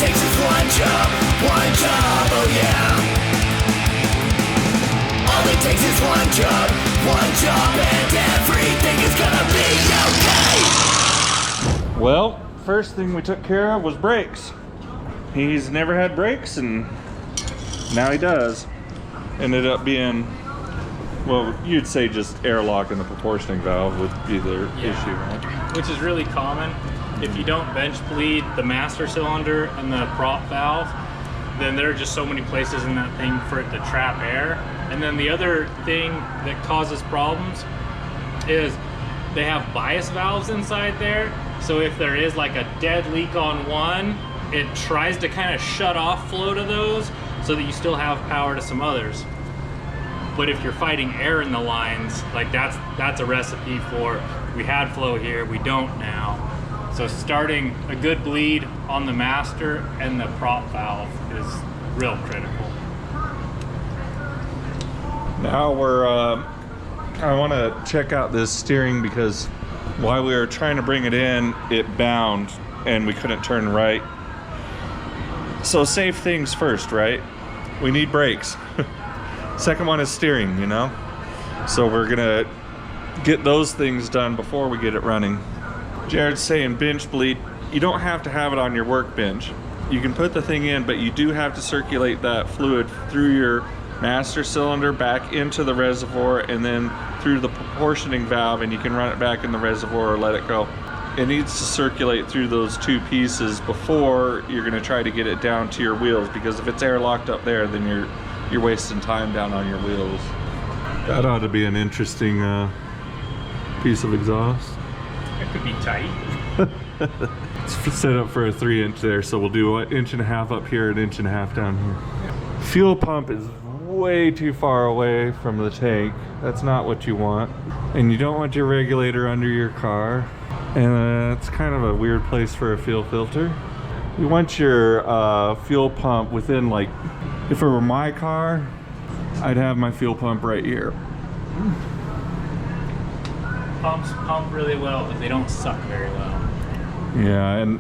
takes is one job, oh yeah. All it takes is one job, and everything is gonna be okay. Well, first thing we took care of was brakes. He's never had brakes, and now he does. Ended up being, well, you'd say just airlock in the proportioning valve would be the issue, right? Which is really common. If you don't bench bleed the master cylinder and the prop valve, then there are just so many places in that thing for it to trap air. And then the other thing that causes problems is they have bias valves inside there. So if there is like a dead leak on one, it tries to kind of shut off flow to those so that you still have power to some others. But if you're fighting air in the lines, like that's a recipe for, we had flow here, we don't now. So starting a good bleed on the master and the prop valve is real critical. Now I want to check out this steering because while we were trying to bring it in, it bound and we couldn't turn right. So safe things first, right? We need brakes. Second one is steering, you know? So we're gonna get those things done before we get it running. Jared's saying bench bleed. You don't have to have it on your workbench. You can put the thing in, but you do have to circulate that fluid through your master cylinder back into the reservoir and then through the proportioning valve, and you can run it back in the reservoir or let it go. It needs to circulate through those two pieces before you're gonna try to get it down to your wheels, because if it's airlocked up there, then you're wasting time down on your wheels. That ought to be an interesting piece of exhaust. It could be tight. It's set up for a 3-inch there, so we'll do an 1.5 inch up here, 1.5 inch down here. Fuel pump is way too far away from the tank. That's not what you want. And you don't want your regulator under your car. And it's kind of a weird place for a fuel filter. You want your fuel pump within, like, if it were my car, I'd have my fuel pump right here. Pumps pump really well, but they don't suck very well. Yeah, and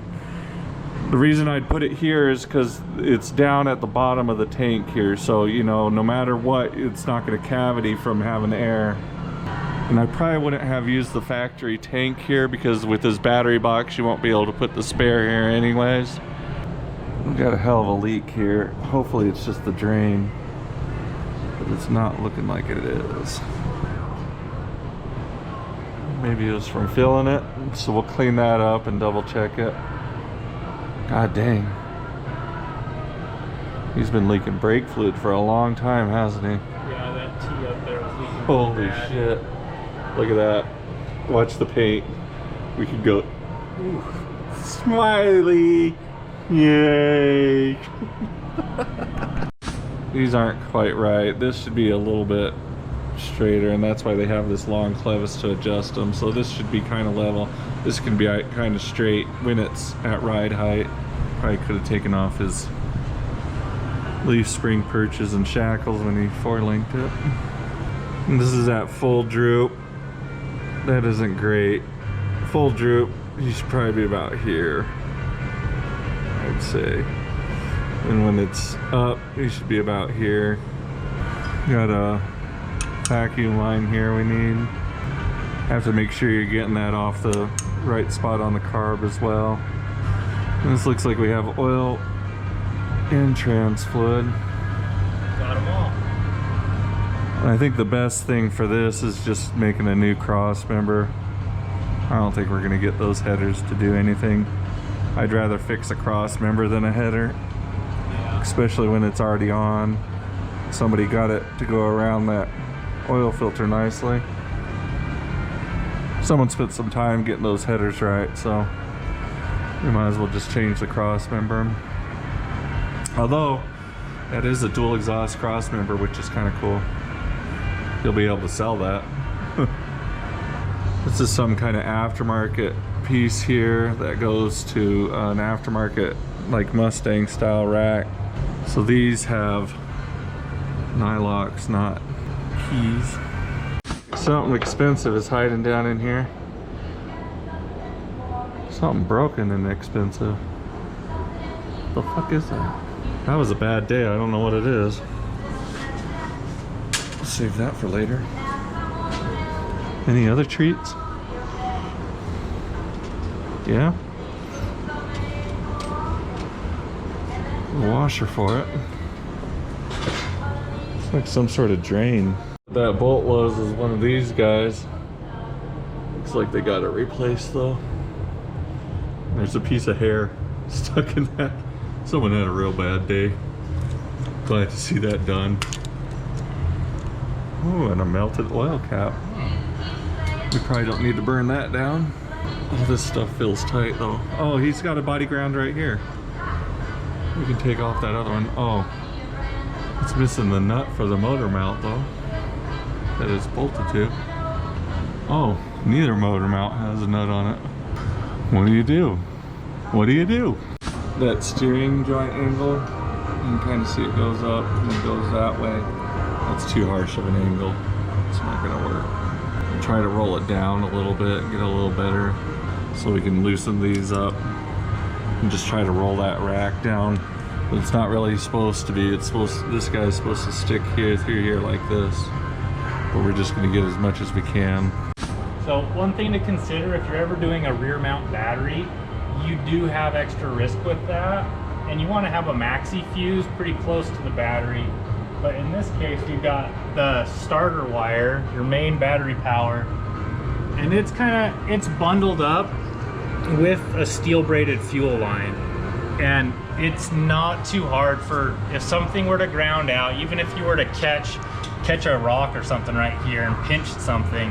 the reason I'd put it here is because it's down at the bottom of the tank here, so you know, no matter what, it's not going to cavity from having air. And I probably wouldn't have used the factory tank here because with this battery box you won't be able to put the spare here anyways. We've got a hell of a leak here. Hopefully it's just the drain, but it's not looking like it is. Maybe it was from filling it, so we'll clean that up and double check it. God dang. He's been leaking brake fluid for a long time, hasn't he? Yeah, that T up there was leaking. Holy shit. Look at that. Watch the paint. We could go, ooh, smiley. Yay. These aren't quite right. This should be a little bit straighter, and that's why they have this long clevis to adjust them. So this should be kind of level. This can be kind of straight when it's at ride height. Probably could have taken off his leaf spring perches and shackles when he 4-linked it. And this is at full droop. That isn't great. Full droop, he should probably be about here, I'd say. And when it's up, he should be about here. Got a vacuum line here we need. Have to make sure you're getting that off the right spot on the carb as well. And this looks like we have oil and trans fluid. Got them all. And I think the best thing for this is just making a new cross member. I don't think we're gonna get those headers to do anything. I'd rather fix a cross member than a header, especially when it's already on. Somebody got it to go around that oil filter nicely. Someone spent some time getting those headers right, so we might as well just change the cross member. Although that is a dual exhaust cross member, which is kind of cool. You'll be able to sell that. This is some kind of aftermarket piece here that goes to an aftermarket like Mustang style rack. So these have nylocks, not keys. Something expensive is hiding down in here. Something broken and expensive. The fuck is that? That was a bad day. I don't know what it is. Save that for later. Any other treats? Yeah? A washer for it. It's like some sort of drain. That bolt was one of these guys. Looks like they got it replaced though. There's a piece of hair stuck in that. Someone had a real bad day. Glad to see that done. Oh, and a melted oil cap. We probably don't need to burn that down. Oh, this stuff feels tight though. Oh, he's got a body ground right here. We can take off that other one. Oh, it's missing the nut for the motor mount though. That it's bolted to. Oh, neither motor mount has a nut on it. What do you do? What do you do? That steering joint angle, you can kind of see it goes up and it goes that way. That's too harsh of an angle. It's not gonna work. Try to roll it down a little bit, get a little better, so we can loosen these up and just try to roll that rack down. But it's not really supposed to be. It's supposed. This guy's supposed to stick here through here like this. But we're just gonna get as much as we can. So one thing to consider if you're ever doing a rear mount battery, you do have extra risk with that, and you want to have a maxi fuse pretty close to the battery. But in this case, you've got the starter wire, your main battery power, and it's bundled up with a steel braided fuel line. And it's not too hard for, if something were to ground out, even if you were to catch a rock or something right here and pinch something,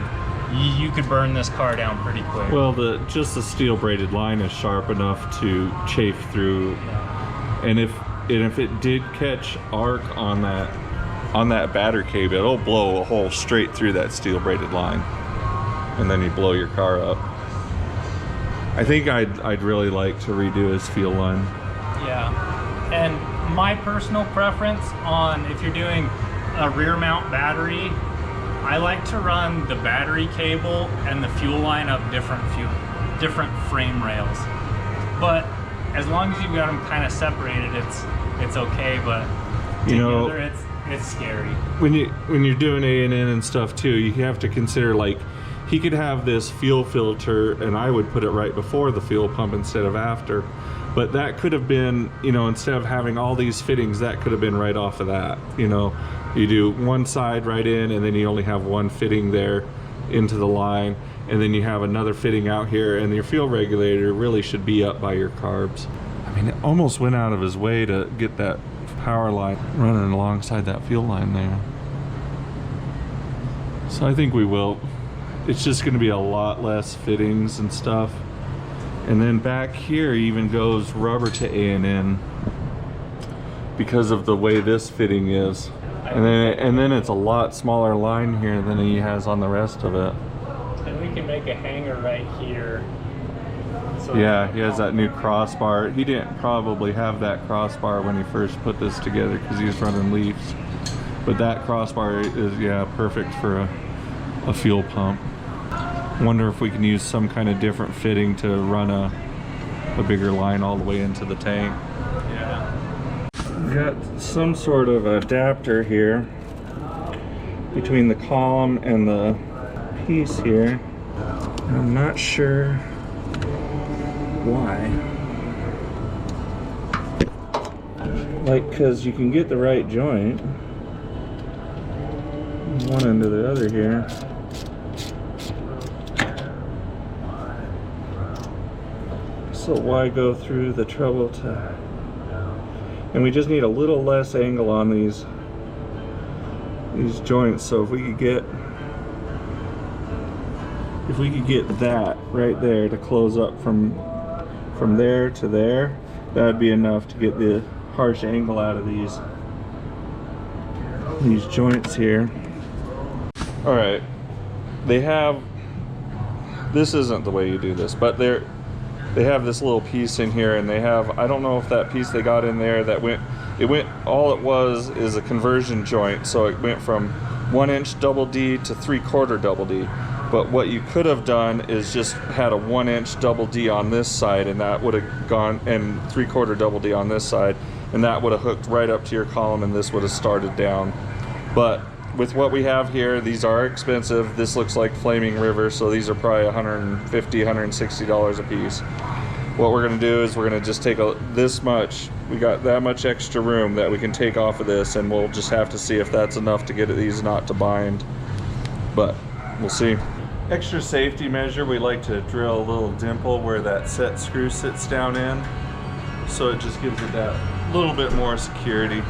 you could burn this car down pretty quick. Well, just the steel braided line is sharp enough to chafe through. Yeah. And if it did catch arc on that battery cable, it'll blow a hole straight through that steel braided line, and then you blow your car up. I think I'd really like to redo his fuel line. Yeah, and my personal preference on if you're doing a rear mount battery, I like to run the battery cable and the fuel line up different frame rails. But as long as you've got them kind of separated, it's okay. But together, it's scary. When you're doing A&N and stuff too, you have to consider, like, he could have this fuel filter and I would put it right before the fuel pump instead of after. But that could have been, instead of having all these fittings, that could have been right off of that. You do one side right in, and then you only have one fitting there into the line, and then you have another fitting out here, and your fuel regulator really should be up by your carbs. I mean, it almost went out of his way to get that power line running alongside that fuel line there. So I think we will. It's just going to be a lot less fittings and stuff. And then back here even goes rubber to A&N because of the way this fitting is. And then it's a lot smaller line here than he has on the rest of it. And we can make a hanger right here. So yeah, he has that new crossbar. He didn't probably have that crossbar when he first put this together because he was running Leafs. But that crossbar is, yeah, perfect for a fuel pump. Wonder if we can use some kind of different fitting to run a bigger line all the way into the tank. Yeah. Got some sort of adapter here between the column and the piece here. I'm not sure why. Like, because you can get the right joint, one end to the other here. So why go through the trouble to... And we just need a little less angle on these joints. So if we could get that right there to close up from there to there, that would be enough to get the harsh angle out of these joints here. All right, they have, this isn't the way you do this, but they have this little piece in here, and they have, I don't know if that piece they got in there all it was is a conversion joint, so it went from 1 inch double D to 3/4 double D. But what you could have done is just had a 1-inch double D on this side, and that would have gone, and 3/4 double D on this side, and that would have hooked right up to your column, and this would have started down. But with what we have here, these are expensive. This looks like Flaming River, so these are probably $150, $160 a piece. What we're gonna do is we're gonna just take this much. We got that much extra room that we can take off of this, and we'll just have to see if that's enough to get these not to bind. But we'll see. Extra safety measure, we like to drill a little dimple where that set screw sits down in, so it just gives it that little bit more security.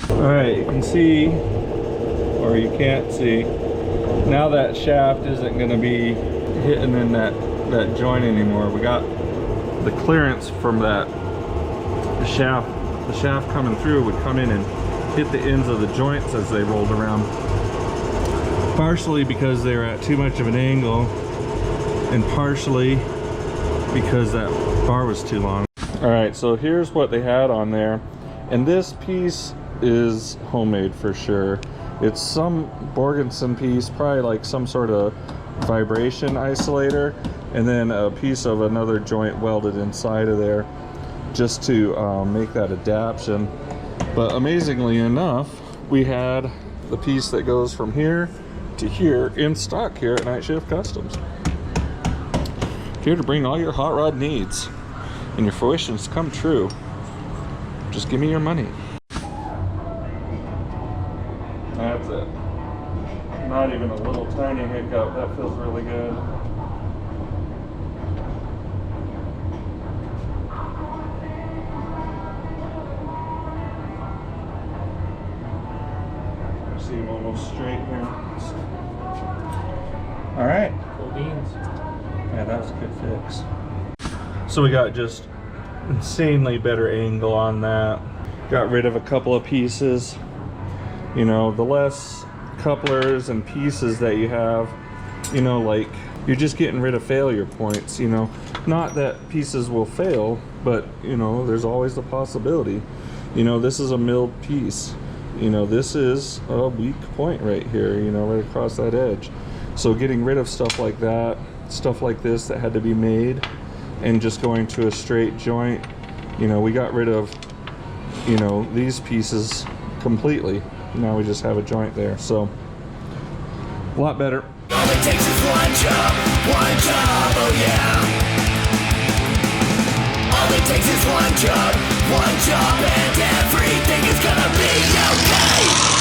All right, you can see, or you can't see, now that shaft isn't going to be hitting in that joint anymore. We got the clearance from that shaft. The shaft coming through would come in and hit the ends of the joints as they rolled around. Partially because they were at too much of an angle, and partially because that bar was too long. All right, so here's what they had on there, and this piece is homemade for sure. It's some Borgenson piece, probably like some sort of vibration isolator, and then a piece of another joint welded inside of there just to make that adaptation. But amazingly enough, we had the piece that goes from here to here in stock here at Night Shift Customs. Here to bring all your hot rod needs and your fruitions come true. Just give me your money. That's it. Not even a little tiny hiccup. That feels really good. See him almost straight here. All right. Cool beans. Yeah, that was a good fix. So we got just insanely better angle on that. Got rid of a couple of pieces. You know, the less couplers and pieces that you have, you know, like you're just getting rid of failure points, you know. Not that pieces will fail, but you know, there's always the possibility. You know, this is a milled piece. You know, this is a weak point right here, you know, right across that edge. So getting rid of stuff like that, stuff like this that had to be made, and just going to a straight joint, you know, we got rid of, you know, these pieces completely. Now we just have a joint there, so a lot better. All it takes is one job, oh yeah. All it takes is one job, and everything is gonna be okay.